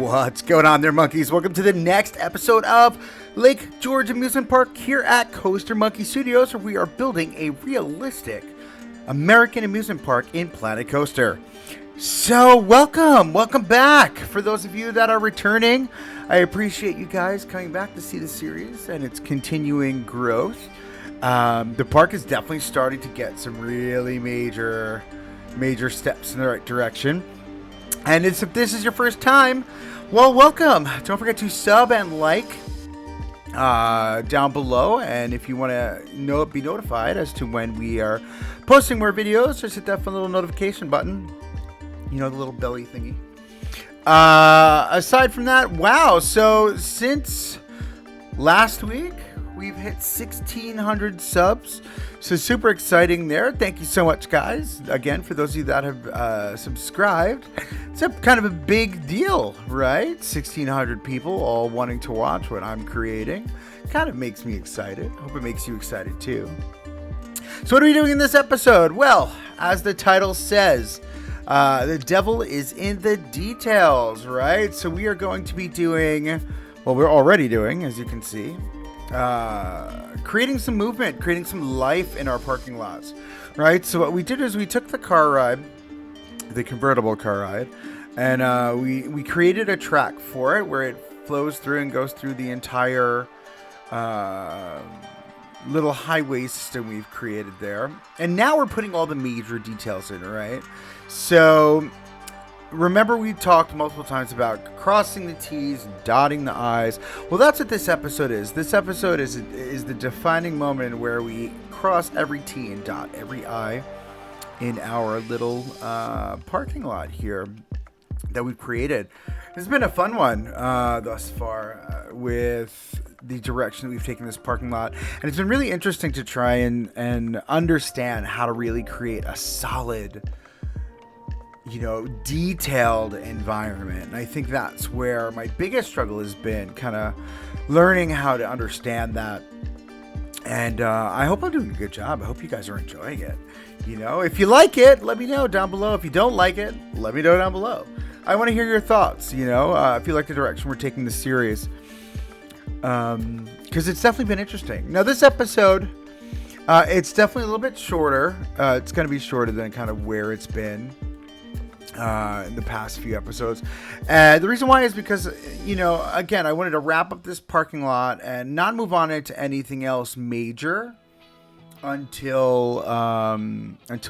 What's going on there, monkeys? Welcome to the next episode of Lake George Amusement Park here at Coaster Monkey Studios, where we are building a realistic American amusement park in Planet Coaster. So welcome back. For those of you that are returning, I appreciate you guys coming back to see the series and its continuing growth. The park is definitely starting to get some really major steps in the right direction. And if this is your first time, well, welcome. Don't forget to sub and like down below. And if you want to be notified as to when we are posting more videos, just hit that fun little notification button. You know, the little belly thingy. Aside from that, wow. So since last week, we've hit 1,600 subs. So super exciting there. Thank you so much, guys. Again, for those of you that have subscribed, it's a kind of a big deal, right? 1,600 people all wanting to watch what I'm creating. Kind of makes me excited. Hope it makes you excited too. So what are we doing in this episode? Well, as the title says, the devil is in the details, right? So we are going to be doing, well, we're already doing, as you can see, creating some movement, creating some life in our parking lots, right? So what we did is we took the car ride, the convertible car ride, and we created a track for it where it flows through and goes through the entire little highway system we've created there. And now we're putting all the major details in, right? So remember, we talked multiple times about crossing the T's, dotting the I's. Well, that's what this episode is. This episode is the defining moment where we cross every T and dot every I in our little parking lot here that we've created. It's been a fun one thus far with the direction that we've taken this parking lot. And it's been really interesting to try and understand how to really create a solid, detailed environment. And I think that's where my biggest struggle has been, kind of learning how to understand that. And I hope I'm doing a good job. I hope you guys are enjoying it. If you like it, let me know down below. If you don't like it, let me know down below. I want to hear your thoughts, if you like the direction we're taking this series. Because it's definitely been interesting. Now, this episode, it's definitely a little bit shorter. It's going to be shorter than kind of where it's been in the past few episodes. The reason why is because, again, I wanted to wrap up this parking lot and not move on into anything else major until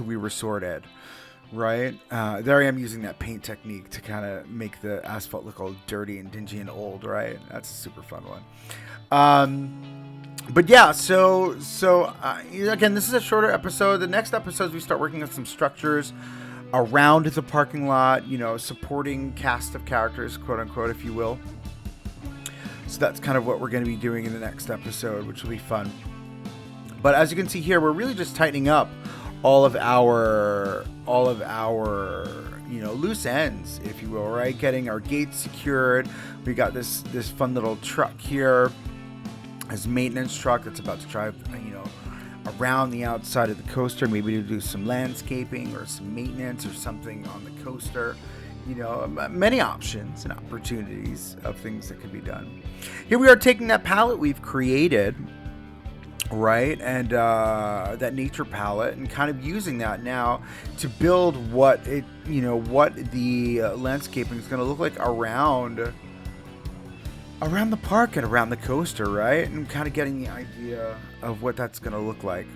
we were sorted, right? There I am using that paint technique to kind of make the asphalt look all dirty and dingy and old, right? That's a super fun one. But yeah, so again, this is a shorter episode. The next episodes, we start working on some structures around the parking lot, supporting cast of characters, quote unquote, if you will. So that's kind of what we're going to be doing in the next episode, which will be fun. But as you can see here, we're really just tightening up all of our loose ends, if you will, right? Getting our gates secured. We got this fun little truck here, this maintenance truck that's about to drive, around the outside of the coaster, maybe to do some landscaping or some maintenance or something on the coaster. Many options and opportunities of things that could be done. Here we are taking that palette we've created, right, and that nature palette, and kind of using that now to build what the landscaping is going to look like around the park and around the coaster, right? And kind of getting the idea of what that's going to look like.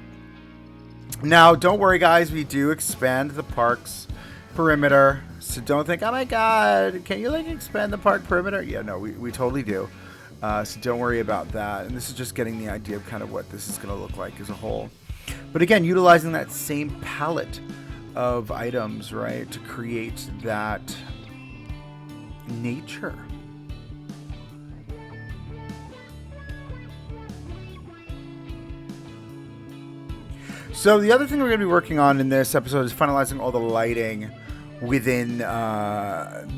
Now, don't worry, guys. We do expand the park's perimeter. So don't think, oh my God, can you expand the park perimeter? Yeah, no, we totally do. So don't worry about that. And this is just getting the idea of kind of what this is going to look like as a whole. But again, utilizing that same palette of items, right, to create that nature. So the other thing we're going to be working on in this episode is finalizing all the lighting within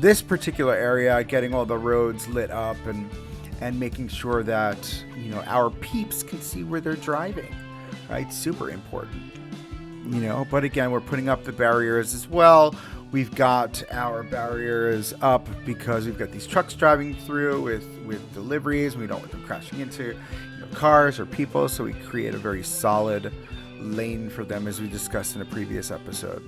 this particular area, getting all the roads lit up and making sure that, our peeps can see where they're driving, right? Super important, But again, we're putting up the barriers as well. We've got our barriers up because we've got these trucks driving through with deliveries. We don't want them crashing into cars or people, so we create a very solid lane for them, as we discussed in a previous episode.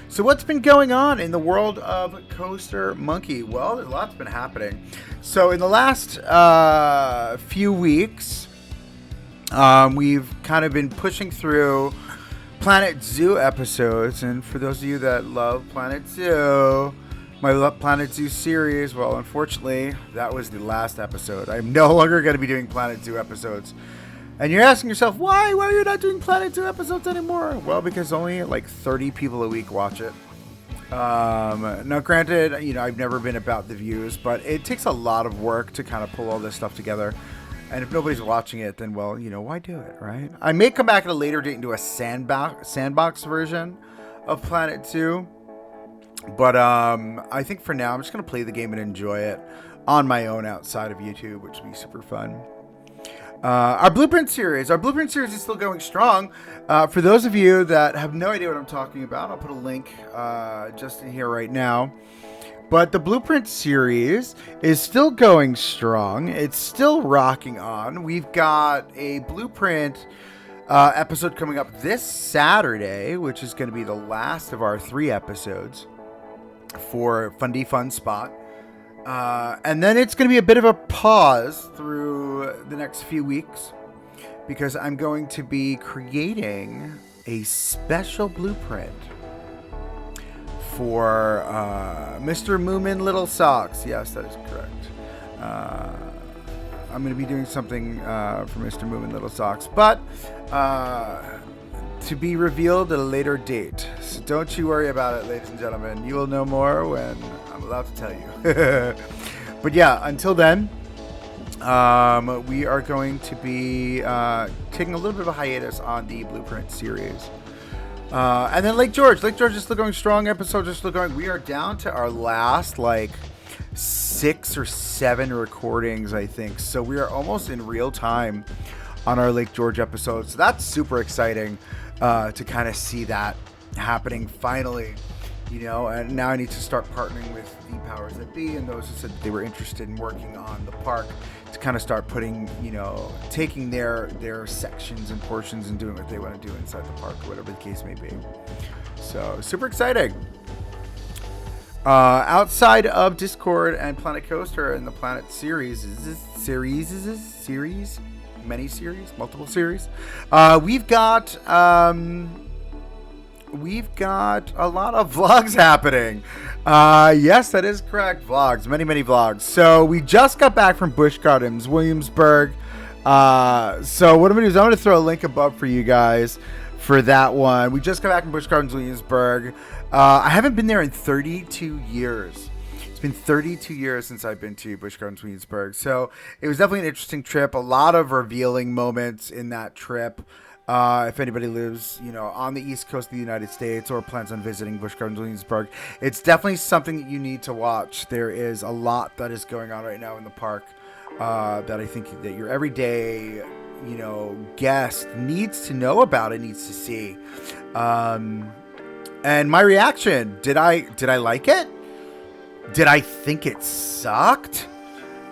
So what's been going on in the world of Coaster Monkey? Well, there's a lot's been happening. So in the last few weeks, we've kind of been pushing through Planet Zoo episodes. And for those of you that love Planet Zoo, my Planet Zoo series, well, unfortunately, that was the last episode. I'm no longer going to be doing Planet Zoo episodes. And you're asking yourself, why are you not doing Planet Zoo episodes anymore? Well, because only like 30 people a week watch it. Now, granted, I've never been about the views, but it takes a lot of work to kind of pull all this stuff together. And if nobody's watching it, then, well, why do it, right? I may come back at a later date and do a sandbox version of Planet Zoo. But I think for now, I'm just going to play the game and enjoy it on my own outside of YouTube, which will be super fun. Our Blueprint series is still going strong. For those of you that have no idea what I'm talking about, I'll put a link just in here right now. But the Blueprint series is still going strong. It's still rocking on. We've got a Blueprint episode coming up this Saturday, which is going to be the last of our 3 episodes for Fundy Fun Spot. And then it's going to be a bit of a pause through the next few weeks because I'm going to be creating a special blueprint for Mr. Moomin Little Socks. Yes, that is correct. I'm going to be doing something for Mr. Moomin Little Socks, but to be revealed at a later date. So don't you worry about it, ladies and gentlemen. You will know more when I'm allowed to tell you. But yeah, until then, we are going to be taking a little bit of a hiatus on the Blueprint series. And then Lake George is still going strong. Episodes are still going. We are down to our last 6 or 7 recordings, I think. So we are almost in real time on our Lake George episodes. So that's super exciting to kind of see that happening finally. And now I need to start partnering with the powers that be and those who said that they were interested in working on the park to kind of start putting, taking their sections and portions and doing what they want to do inside the park or whatever the case may be. So super exciting. Outside of Discord and Planet Coaster and the Planet series, many series, multiple series. We've got a lot of vlogs happening. Yes, that is correct. Vlogs, many vlogs. So we just got back from Busch Gardens, Williamsburg. So what I'm gonna do is I'm gonna throw a link above for you guys for that one. We just got back from Busch Gardens, Williamsburg. I haven't been there in 32 years. It's been 32 years since I've been to Busch Gardens, Williamsburg. So it was definitely an interesting trip. A lot of revealing moments in that trip. If anybody lives, on the East Coast of the United States or plans on visiting Busch Gardens, Williamsburg, it's definitely something that you need to watch. There is a lot that is going on right now in the park that I think that your everyday, guest needs to know about and needs to see. And my reaction, did I like it? Did I think it sucked?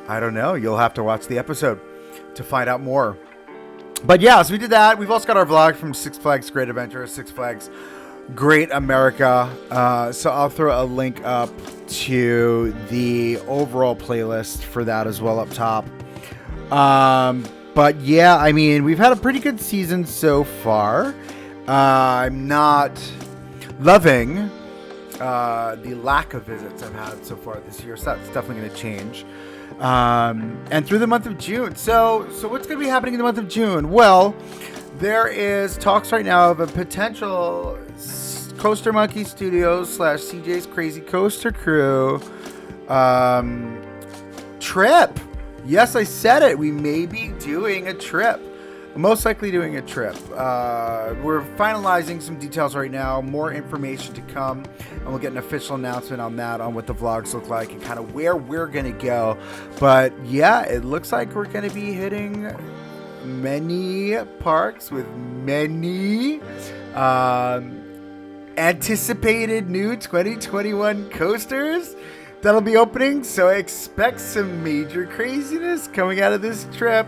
I don't know. You'll have to watch the episode to find out more. But yeah, so we did that. We've also got our vlog from Six Flags Great Adventure, Six Flags Great America. So I'll throw a link up to the overall playlist for that as well up top. But yeah, I mean, we've had a pretty good season so far. I'm not loving the lack of visits I've had so far this year, so that's definitely going to change. And through the month of June. So what's going to be happening in the month of June? Well, there is talks right now of a potential Coaster Monkey Studios / CJ's Crazy Coaster Crew trip. Yes, I said it. We may be doing a trip. Most likely doing a trip. We're finalizing some details right now. More information to come. And we'll get an official announcement on that, on what the vlogs look like and kind of where we're going to go. But yeah, it looks like we're going to be hitting many parks with many anticipated new 2021 coasters that'll be opening. So expect some major craziness coming out of this trip.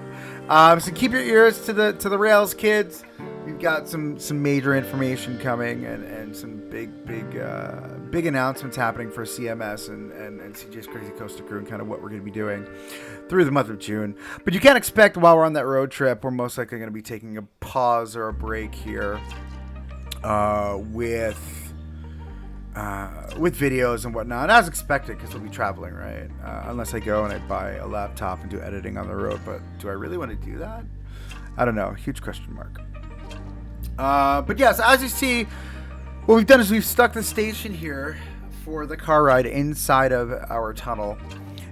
So keep your ears to the rails, kids. We've got some major information coming and some big announcements happening for CMS and CJ's Crazy Coaster Crew and kind of what we're going to be doing through the month of June. But you can't expect while we're on that road trip, we're most likely going to be taking a pause or a break here with videos and whatnot, as expected, because we'll be traveling, right? Unless I go and I buy a laptop and do editing on the road. But do I really want to do that? I don't know. Huge question mark. But yes, as you see, what we've done is we've stuck the station here for the car ride inside of our tunnel,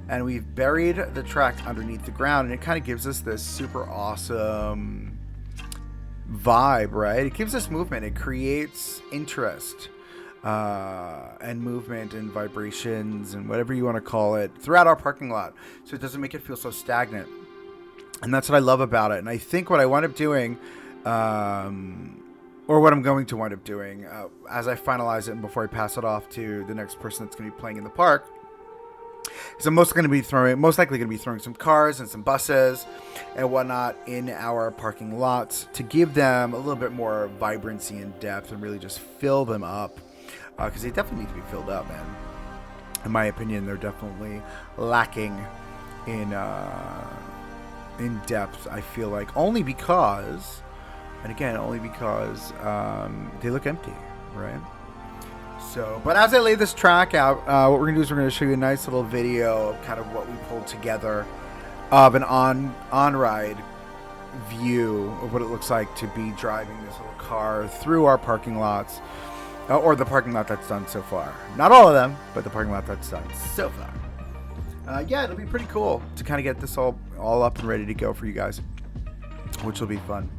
and we've buried the track underneath the ground, and it kind of gives us this super awesome vibe, right? It gives us movement. It creates interest and movement and vibrations and whatever you want to call it throughout our parking lot, so it doesn't make it feel so stagnant. And that's what I love about it. And I think what I wind up doing, or what I'm going to wind up doing as I finalize it and before I pass it off to the next person that's going to be playing in the park, is I'm most likely going to be throwing some cars and some buses and whatnot in our parking lots to give them a little bit more vibrancy and depth and really just fill them up, because they definitely need to be filled up, man. In my opinion, they're definitely lacking in depth, I feel like, only because they look empty, right? So, but as I lay this track out, what we're going to do is we're going to show you a nice little video of kind of what we pulled together of an on-ride view of what it looks like to be driving this little car through our parking lots, or the parking lot that's done so far. Not all of them, but the parking lot that's done so far. Yeah, it'll be pretty cool to kind of get this all up and ready to go for you guys, which will be fun.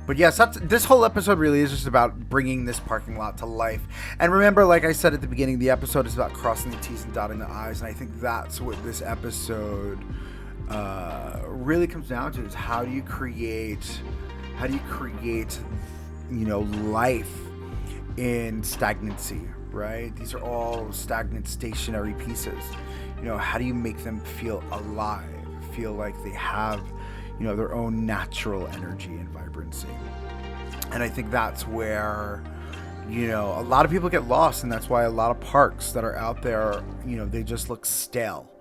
But yes, this whole episode really is just about bringing this parking lot to life. And remember, like I said at the beginning, the episode is about crossing the T's and dotting the I's. And I think that's what this episode really comes down to, is how do you create, life in stagnancy, right? These are all stagnant, stationary pieces. How do you make them feel alive, feel like they have their own natural energy and vibrancy? And I think that's where, a lot of people get lost, and that's why a lot of parks that are out there, they just look stale,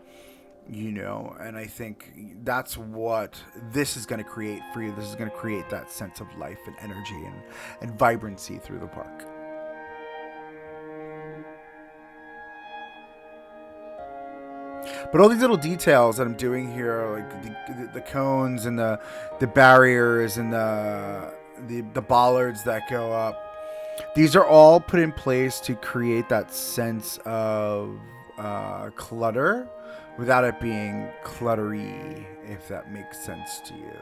and I think that's what this is going to create for you. This is going to create that sense of life and energy and vibrancy through the park. But all these little details that I'm doing here, like the cones and the barriers and the bollards that go up, these are all put in place to create that sense of clutter without it being cluttery, if that makes sense to you.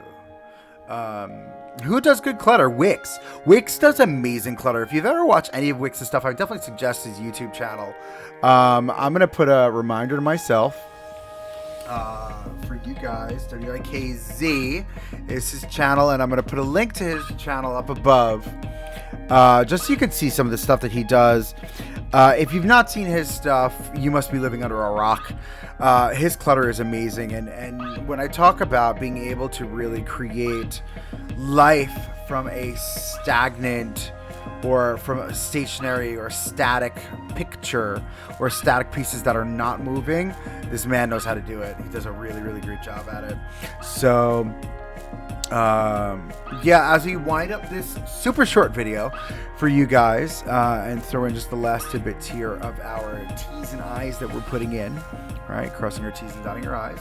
Who does good clutter? Wix. Wix does amazing clutter. If you've ever watched any of Wix's stuff, I would definitely suggest his YouTube channel. I'm going to put a reminder to myself for you guys. WIKZ is his channel, and I'm going to put a link to his channel up above, just so you can see some of the stuff that he does. If you've not seen his stuff, you must be living under a rock. His clutter is amazing, and when I talk about being able to really create life from a stagnant or from a stationary or static picture or static pieces that are not moving, this man knows how to do it. He does a really, really great job at it. So as we wind up this super short video for you guys, and throw in just the last tidbits here of our T's and I's that we're putting in, right? Crossing our T's and dotting our I's.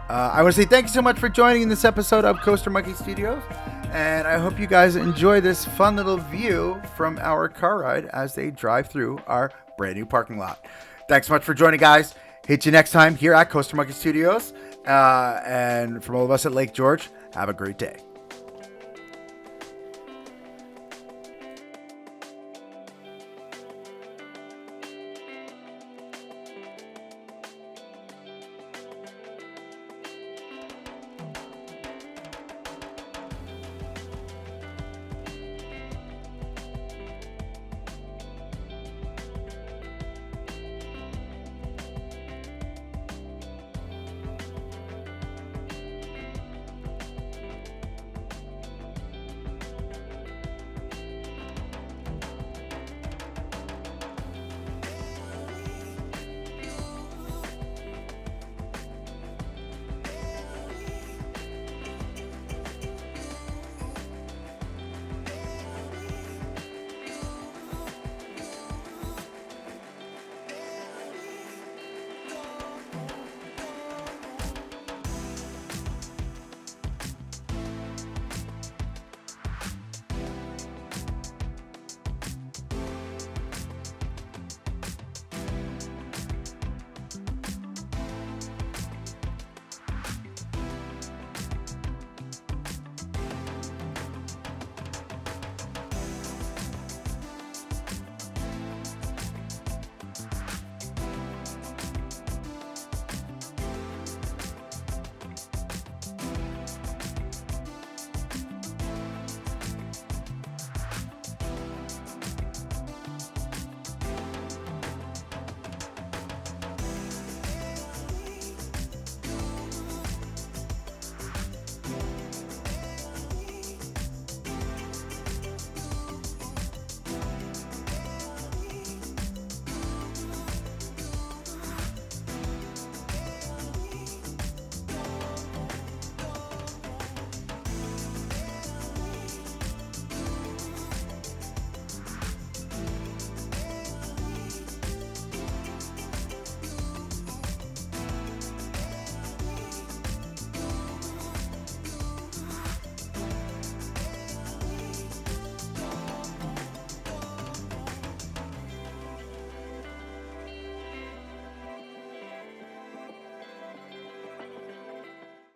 I want to say thank you so much for joining in this episode of Coaster Monkey Studios, and I hope you guys enjoy this fun little view from our car ride as they drive through our brand new parking lot. Thanks so much for joining, guys. Hit you next time here at Coaster Monkey Studios, and from all of us at Lake George, have a great day.